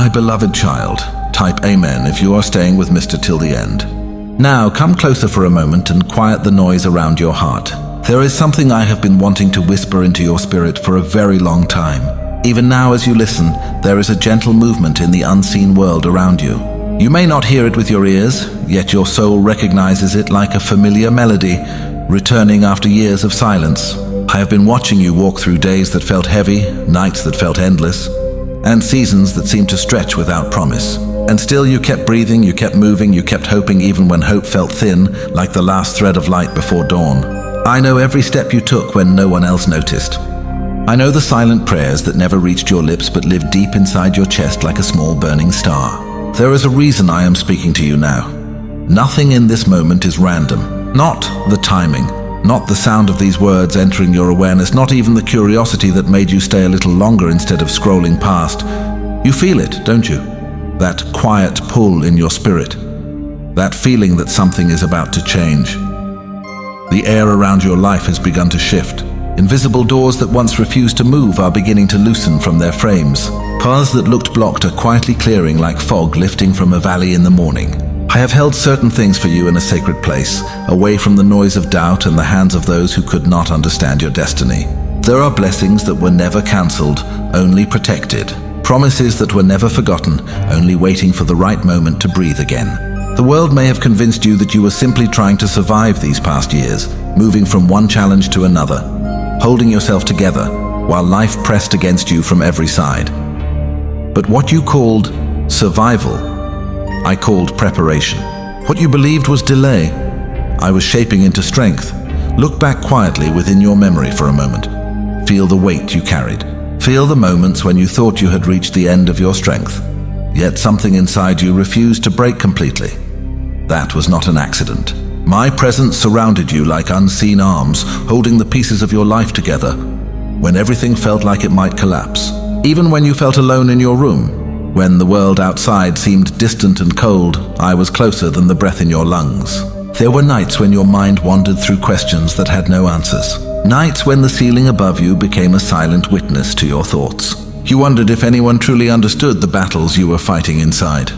My beloved child, type Amen if you are staying with Mr. till the end. Now come closer for a moment and quiet the noise around your heart. There is something I have been wanting to whisper into your spirit for a very long time. Even now as you listen, there is a gentle movement in the unseen world around you. You may not hear it with your ears, yet your soul recognizes it like a familiar melody, returning after years of silence. I have been watching you walk through days that felt heavy, nights that felt endless, and seasons that seemed to stretch without promise. And still you kept breathing, you kept moving, you kept hoping even when hope felt thin, like the last thread of light before dawn. I know every step you took when no one else noticed. I know the silent prayers that never reached your lips but lived deep inside your chest like a small burning star. There is a reason I am speaking to you now. Nothing in this moment is random. Not the timing, not the sound of these words entering your awareness, not even the curiosity that made you stay a little longer instead of scrolling past. You feel it, don't you? That quiet pull in your spirit. That feeling that something is about to change. The air around your life has begun to shift. Invisible doors that once refused to move are beginning to loosen from their frames. Paths that looked blocked are quietly clearing like fog lifting from a valley in the morning. I have held certain things for you in a sacred place, away from the noise of doubt and the hands of those who could not understand your destiny. There are blessings that were never cancelled, only protected. Promises that were never forgotten, only waiting for the right moment to breathe again. The world may have convinced you that you were simply trying to survive these past years, moving from one challenge to another, holding yourself together while life pressed against you from every side. But what you called survival, I called preparation. What you believed was delay, I was shaping into strength. Look back quietly within your memory for a moment. Feel the weight you carried. Feel the moments when you thought you had reached the end of your strength, yet something inside you refused to break completely. That was not an accident. My presence surrounded you like unseen arms, holding the pieces of your life together when everything felt like it might collapse. Even when you felt alone in your room, when the world outside seemed distant and cold, I was closer than the breath in your lungs. There were nights when your mind wandered through questions that had no answers. Nights when the ceiling above you became a silent witness to your thoughts. You wondered if anyone truly understood the battles you were fighting inside.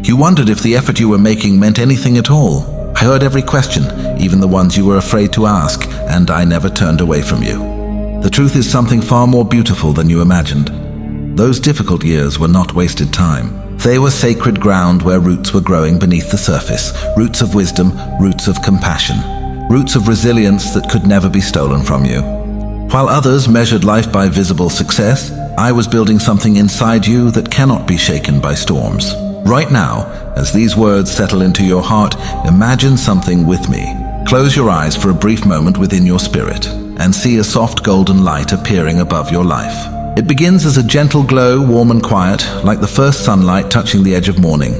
You wondered if the effort you were making meant anything at all. I heard every question, even the ones you were afraid to ask, and I never turned away from you. The truth is something far more beautiful than you imagined. Those difficult years were not wasted time. They were sacred ground where roots were growing beneath the surface, roots of wisdom, roots of compassion, roots of resilience that could never be stolen from you. While others measured life by visible success, I was building something inside you that cannot be shaken by storms. Right now, as these words settle into your heart, imagine something with me. Close your eyes for a brief moment within your spirit and see a soft golden light appearing above your life. It begins as a gentle glow, warm and quiet, like the first sunlight touching the edge of morning.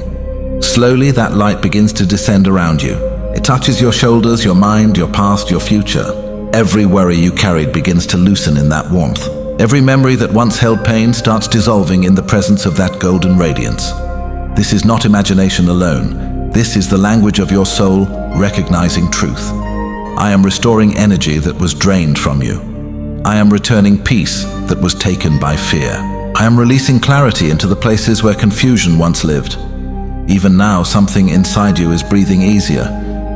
Slowly, that light begins to descend around you. It touches your shoulders, your mind, your past, your future. Every worry you carried begins to loosen in that warmth. Every memory that once held pain starts dissolving in the presence of that golden radiance. This is not imagination alone. This is the language of your soul recognizing truth. I am restoring energy that was drained from you. I am returning peace that was taken by fear. I am releasing clarity into the places where confusion once lived. Even now, something inside you is breathing easier.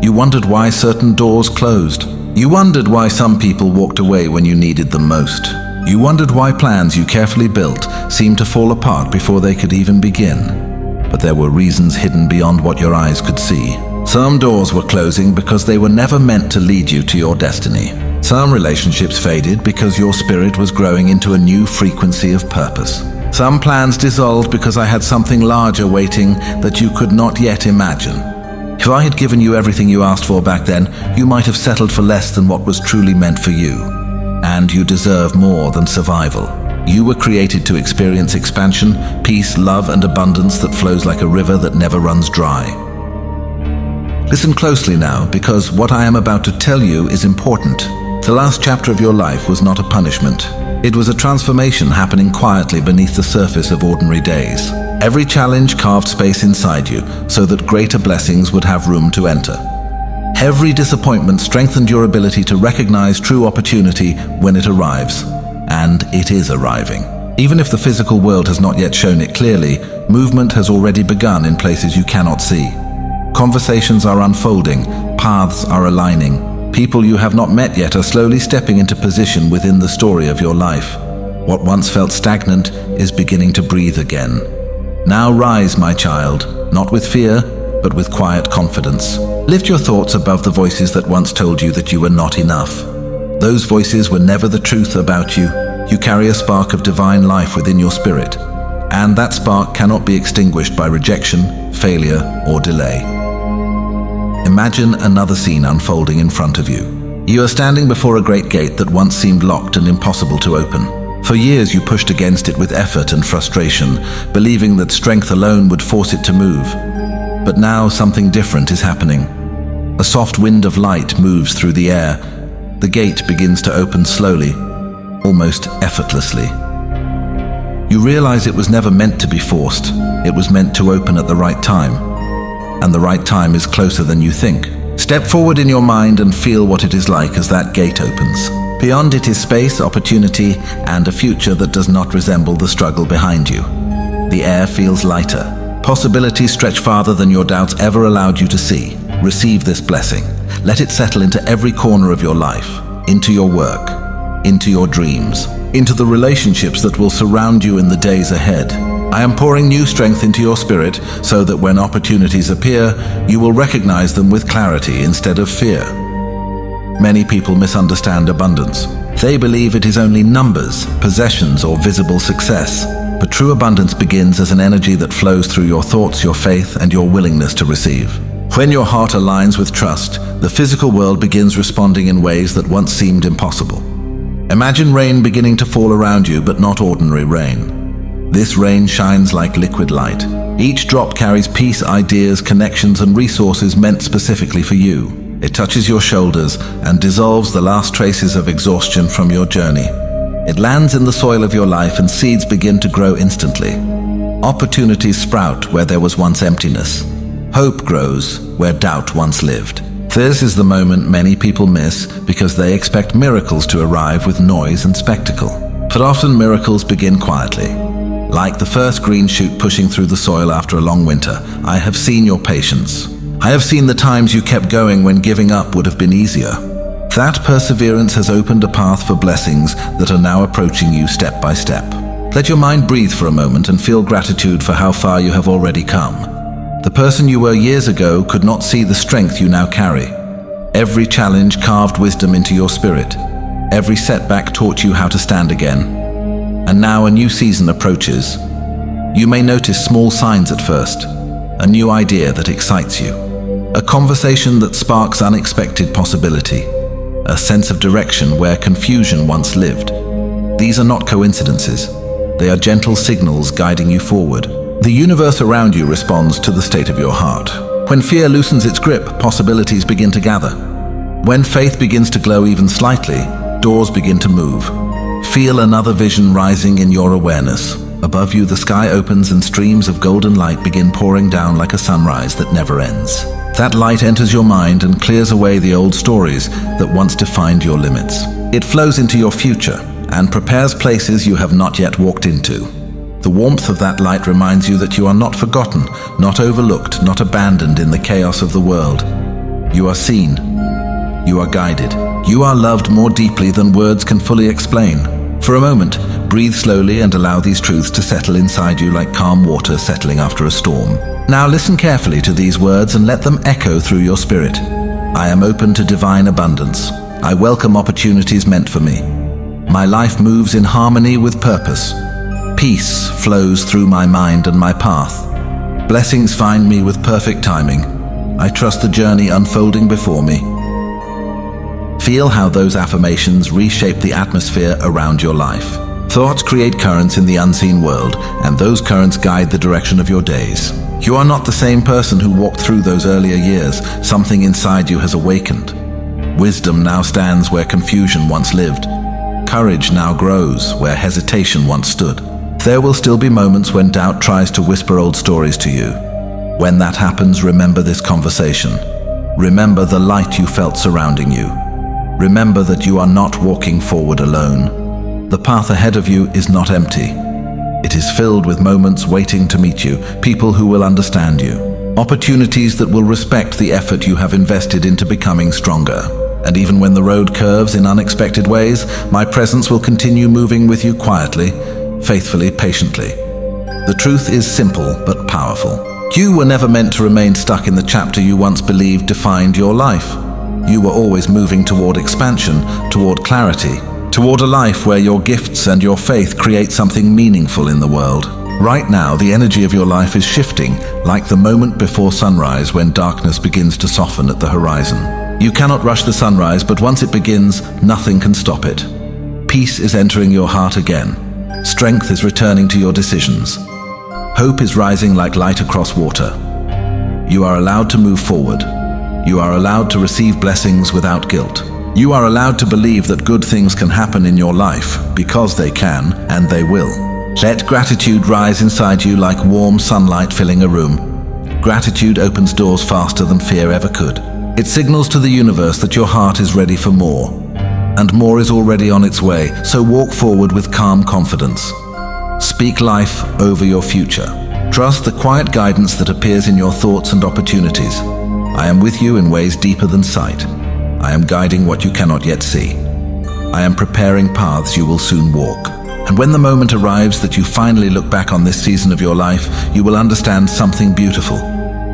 You wondered why certain doors closed. You wondered why some people walked away when you needed them most. You wondered why plans you carefully built seemed to fall apart before they could even begin. But there were reasons hidden beyond what your eyes could see. Some doors were closing because they were never meant to lead you to your destiny. Some relationships faded because your spirit was growing into a new frequency of purpose. Some plans dissolved because I had something larger waiting that you could not yet imagine. If I had given you everything you asked for back then, you might have settled for less than what was truly meant for you. And you deserve more than survival. You were created to experience expansion, peace, love, and abundance that flows like a river that never runs dry. Listen closely now, because what I am about to tell you is important. The last chapter of your life was not a punishment. It was a transformation happening quietly beneath the surface of ordinary days. Every challenge carved space inside you so that greater blessings would have room to enter. Every disappointment strengthened your ability to recognize true opportunity when it arrives. And it is arriving. Even if the physical world has not yet shown it clearly, movement has already begun in places you cannot see. Conversations are unfolding, paths are aligning. People you have not met yet are slowly stepping into position within the story of your life. What once felt stagnant is beginning to breathe again. Now rise, my child, not with fear, but with quiet confidence. Lift your thoughts above the voices that once told you that you were not enough. Those voices were never the truth about you. You carry a spark of divine life within your spirit, and that spark cannot be extinguished by rejection, failure, or delay. Imagine another scene unfolding in front of you. You are standing before a great gate that once seemed locked and impossible to open. For years you pushed against it with effort and frustration, believing that strength alone would force it to move. But now something different is happening. A soft wind of light moves through the air. The gate begins to open slowly, almost effortlessly. You realize it was never meant to be forced. It was meant to open at the right time. And the right time is closer than you think. Step forward in your mind and feel what it is like as that gate opens. Beyond it is space, opportunity, and a future that does not resemble the struggle behind you. The air feels lighter. Possibilities stretch farther than your doubts ever allowed you to see. Receive this blessing. Let it settle into every corner of your life, into your work, into your dreams, into the relationships that will surround you in the days ahead. I am pouring new strength into your spirit so that when opportunities appear, you will recognize them with clarity instead of fear. Many people misunderstand abundance. They believe it is only numbers, possessions, or visible success. But true abundance begins as an energy that flows through your thoughts, your faith, and your willingness to receive. When your heart aligns with trust, the physical world begins responding in ways that once seemed impossible. Imagine rain beginning to fall around you, but not ordinary rain. This rain shines like liquid light. Each drop carries peace, ideas, connections, and resources meant specifically for you. It touches your shoulders and dissolves the last traces of exhaustion from your journey. It lands in the soil of your life and seeds begin to grow instantly. Opportunities sprout where there was once emptiness. Hope grows where doubt once lived. This is the moment many people miss because they expect miracles to arrive with noise and spectacle. But often miracles begin quietly. Like the first green shoot pushing through the soil after a long winter, I have seen your patience. I have seen the times you kept going when giving up would have been easier. That perseverance has opened a path for blessings that are now approaching you step by step. Let your mind breathe for a moment and feel gratitude for how far you have already come. The person you were years ago could not see the strength you now carry. Every challenge carved wisdom into your spirit. Every setback taught you how to stand again. And now a new season approaches. You may notice small signs at first. A new idea that excites you. A conversation that sparks unexpected possibility. A sense of direction where confusion once lived. These are not coincidences. They are gentle signals guiding you forward. The universe around you responds to the state of your heart. When fear loosens its grip, possibilities begin to gather. When faith begins to glow even slightly, doors begin to move. Feel another vision rising in your awareness. Above you, the sky opens and streams of golden light begin pouring down like a sunrise that never ends. That light enters your mind and clears away the old stories that once defined your limits. It flows into your future and prepares places you have not yet walked into. The warmth of that light reminds you that you are not forgotten, not overlooked, not abandoned in the chaos of the world. You are seen. You are guided. You are loved more deeply than words can fully explain. For a moment, breathe slowly and allow these truths to settle inside you like calm water settling after a storm. Now listen carefully to these words and let them echo through your spirit. I am open to divine abundance. I welcome opportunities meant for me. My life moves in harmony with purpose. Peace flows through my mind and my path. Blessings find me with perfect timing. I trust the journey unfolding before me. Feel how those affirmations reshape the atmosphere around your life. Thoughts create currents in the unseen world, and those currents guide the direction of your days. You are not the same person who walked through those earlier years. Something inside you has awakened. Wisdom now stands where confusion once lived. Courage now grows where hesitation once stood. There will still be moments when doubt tries to whisper old stories to you. When that happens, remember this conversation. Remember the light you felt surrounding you. Remember that you are not walking forward alone. The path ahead of you is not empty. It is filled with moments waiting to meet you, people who will understand you, opportunities that will respect the effort you have invested into becoming stronger. And even when the road curves in unexpected ways, my presence will continue moving with you quietly, faithfully, patiently. The truth is simple but powerful. You were never meant to remain stuck in the chapter you once believed defined your life. You were always moving toward expansion, toward clarity, toward a life where your gifts and your faith create something meaningful in the world. Right now, the energy of your life is shifting, like the moment before sunrise when darkness begins to soften at the horizon. You cannot rush the sunrise, but once it begins, nothing can stop it. Peace is entering your heart again. Strength is returning to your decisions. Hope is rising like light across water. You are allowed to move forward. You are allowed to receive blessings without guilt. You are allowed to believe that good things can happen in your life, because they can, and they will. Let gratitude rise inside you like warm sunlight filling a room. Gratitude opens doors faster than fear ever could. It signals to the universe that your heart is ready for more. And more is already on its way, so walk forward with calm confidence. Speak life over your future. Trust the quiet guidance that appears in your thoughts and opportunities. I am with you in ways deeper than sight. I am guiding what you cannot yet see. I am preparing paths you will soon walk. And when the moment arrives that you finally look back on this season of your life, you will understand something beautiful.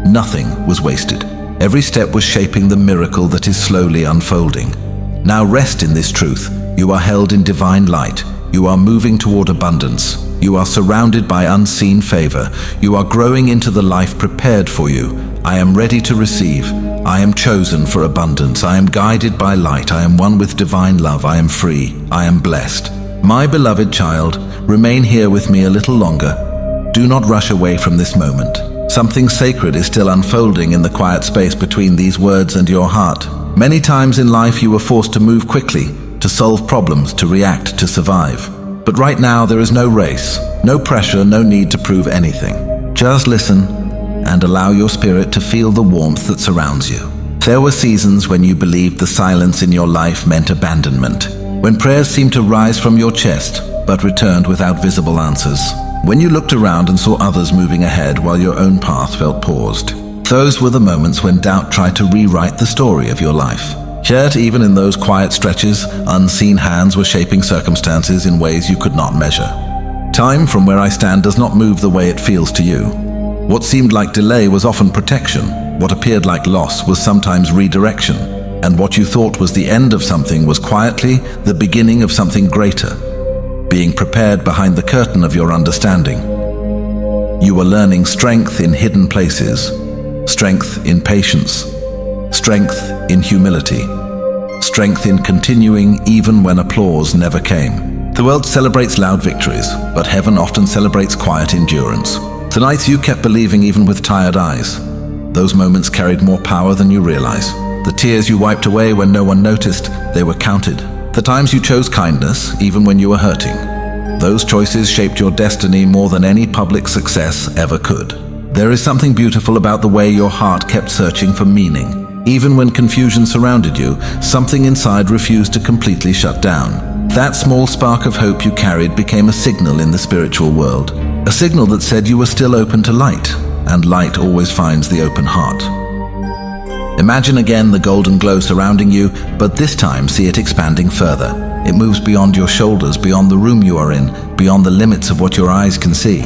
Nothing was wasted. Every step was shaping the miracle that is slowly unfolding. Now rest in this truth. You are held in divine light. You are moving toward abundance. You are surrounded by unseen favor. You are growing into the life prepared for you. I am ready to receive. I am chosen for abundance. I am guided by light. I am one with divine love. I am free. I am blessed. My beloved child, remain here with me a little longer. Do not rush away from this moment. Something sacred is still unfolding in the quiet space between these words and your heart. Many times in life you were forced to move quickly, to solve problems, to react, to survive. But right now there is no race, no pressure, no need to prove anything. Just listen and allow your spirit to feel the warmth that surrounds you. There were seasons when you believed the silence in your life meant abandonment, when prayers seemed to rise from your chest but returned without visible answers, when you looked around and saw others moving ahead while your own path felt paused. Those were the moments when doubt tried to rewrite the story of your life. Yet, even in those quiet stretches, unseen hands were shaping circumstances in ways you could not measure. Time from where I stand does not move the way it feels to you. What seemed like delay was often protection. What appeared like loss was sometimes redirection. And what you thought was the end of something was quietly the beginning of something greater, being prepared behind the curtain of your understanding. You were learning strength in hidden places, strength in patience, strength in humility, strength in continuing even when applause never came. The world celebrates loud victories, but heaven often celebrates quiet endurance. The nights you kept believing even with tired eyes, those moments carried more power than you realize. The tears you wiped away when no one noticed, they were counted. The times you chose kindness, even when you were hurting. Those choices shaped your destiny more than any public success ever could. There is something beautiful about the way your heart kept searching for meaning. Even when confusion surrounded you, something inside refused to completely shut down. That small spark of hope you carried became a signal in the spiritual world. A signal that said you were still open to light, and light always finds the open heart. Imagine again the golden glow surrounding you, but this time see it expanding further. It moves beyond your shoulders, beyond the room you are in, beyond the limits of what your eyes can see.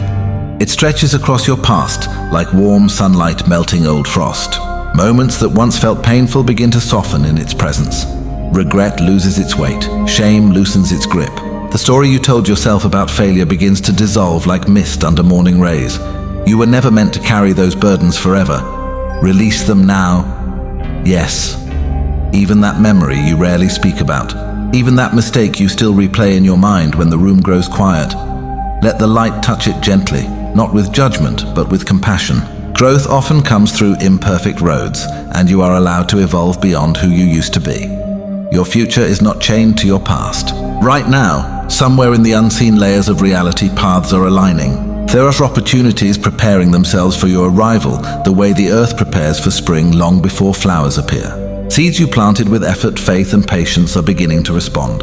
It stretches across your past like warm sunlight melting old frost. Moments that once felt painful begin to soften in its presence. Regret loses its weight. Shame loosens its grip. The story you told yourself about failure begins to dissolve like mist under morning rays. You were never meant to carry those burdens forever. Release them now. Yes. Even that memory you rarely speak about. Even that mistake you still replay in your mind when the room grows quiet. Let the light touch it gently, not with judgment, but with compassion. Growth often comes through imperfect roads, and you are allowed to evolve beyond who you used to be. Your future is not chained to your past. Right now, somewhere in the unseen layers of reality, paths are aligning. There are opportunities preparing themselves for your arrival, the way the earth prepares for spring long before flowers appear. Seeds you planted with effort, faith, and patience are beginning to respond.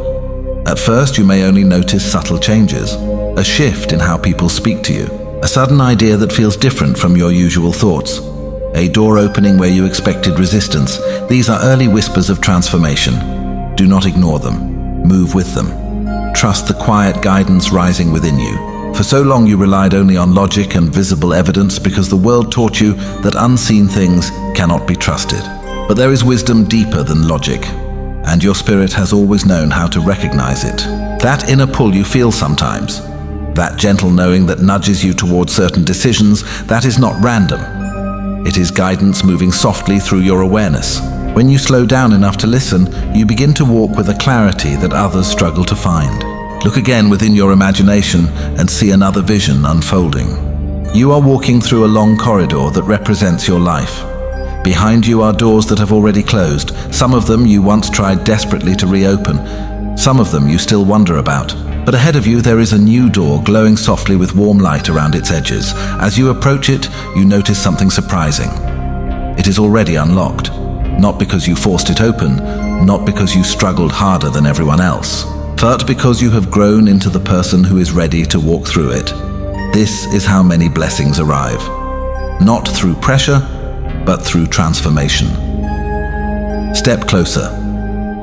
At first, you may only notice subtle changes, a shift in how people speak to you, a sudden idea that feels different from your usual thoughts, a door opening where you expected resistance. These are early whispers of transformation. Do not ignore them. Move with them. Trust the quiet guidance rising within you. For so long you relied only on logic and visible evidence because the world taught you that unseen things cannot be trusted. But there is wisdom deeper than logic, and your spirit has always known how to recognize it. That inner pull you feel sometimes, that gentle knowing that nudges you towards certain decisions, that is not random. It is guidance moving softly through your awareness. When you slow down enough to listen, you begin to walk with a clarity that others struggle to find. Look again within your imagination and see another vision unfolding. You are walking through a long corridor that represents your life. Behind you are doors that have already closed. Some of them you once tried desperately to reopen. Some of them you still wonder about. But ahead of you there is a new door glowing softly with warm light around its edges. As you approach it, you notice something surprising. It is already unlocked. Not because you forced it open, not because you struggled harder than everyone else, but because you have grown into the person who is ready to walk through it. This is how many blessings arrive. Not through pressure, but through transformation. Step closer.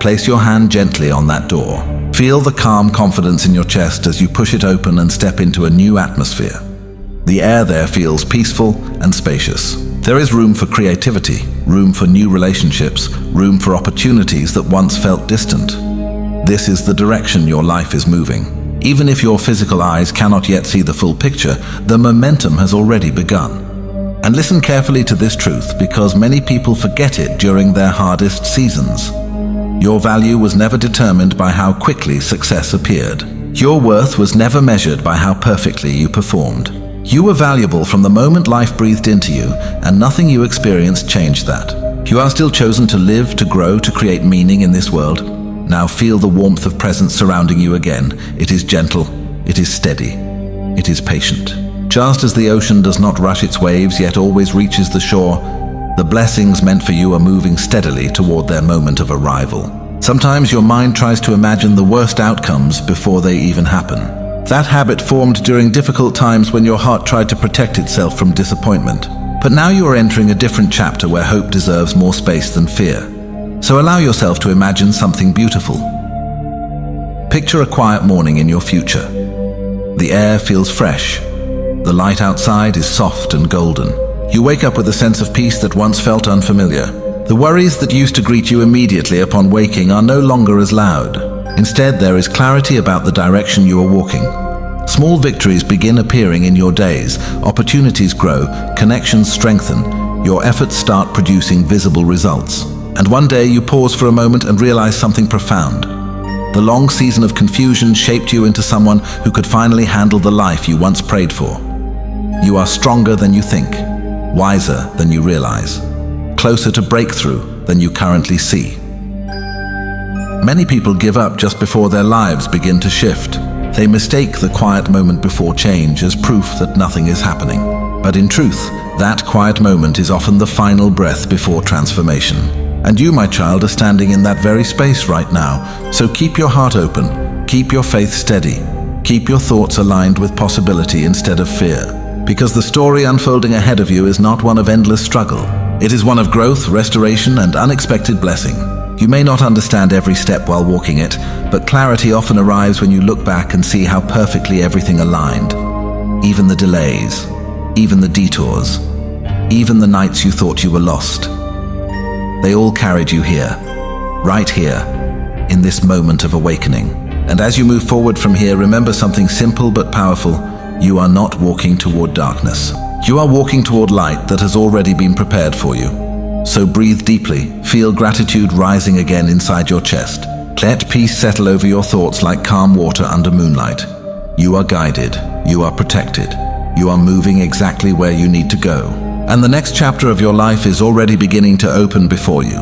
Place your hand gently on that door. Feel the calm confidence in your chest as you push it open and step into a new atmosphere. The air there feels peaceful and spacious. There is room for creativity, room for new relationships, room for opportunities that once felt distant. This is the direction your life is moving. Even if your physical eyes cannot yet see the full picture, the momentum has already begun. And listen carefully to this truth, because many people forget it during their hardest seasons. Your value was never determined by how quickly success appeared. Your worth was never measured by how perfectly you performed. You were valuable from the moment life breathed into you, and nothing you experienced changed that. You are still chosen to live, to grow, to create meaning in this world. Now feel the warmth of presence surrounding you again. It is gentle, it is steady, it is patient. Just as the ocean does not rush its waves yet always reaches the shore, the blessings meant for you are moving steadily toward their moment of arrival. Sometimes your mind tries to imagine the worst outcomes before they even happen. That habit formed during difficult times when your heart tried to protect itself from disappointment. But now you are entering a different chapter where hope deserves more space than fear. So allow yourself to imagine something beautiful. Picture a quiet morning in your future. The air feels fresh. The light outside is soft and golden. You wake up with a sense of peace that once felt unfamiliar. The worries that used to greet you immediately upon waking are no longer as loud. Instead, there is clarity about the direction you are walking. Small victories begin appearing in your days. Opportunities grow, connections strengthen, your efforts start producing visible results. And one day you pause for a moment and realize something profound. The long season of confusion shaped you into someone who could finally handle the life you once prayed for. You are stronger than you think, wiser than you realize, closer to breakthrough than you currently see. Many people give up just before their lives begin to shift. They mistake the quiet moment before change as proof that nothing is happening. But in truth, that quiet moment is often the final breath before transformation. And you, my child, are standing in that very space right now. So keep your heart open, keep your faith steady, keep your thoughts aligned with possibility instead of fear. Because the story unfolding ahead of you is not one of endless struggle. It is one of growth, restoration, and unexpected blessing. You may not understand every step while walking it, but clarity often arrives when you look back and see how perfectly everything aligned. Even the delays, even the detours, even the nights you thought you were lost. They all carried you here, right here, in this moment of awakening. And as you move forward from here, remember something simple but powerful. You are not walking toward darkness. You are walking toward light that has already been prepared for you. So breathe deeply, feel gratitude rising again inside your chest. Let peace settle over your thoughts like calm water under moonlight. You are guided, you are protected, you are moving exactly where you need to go. And the next chapter of your life is already beginning to open before you.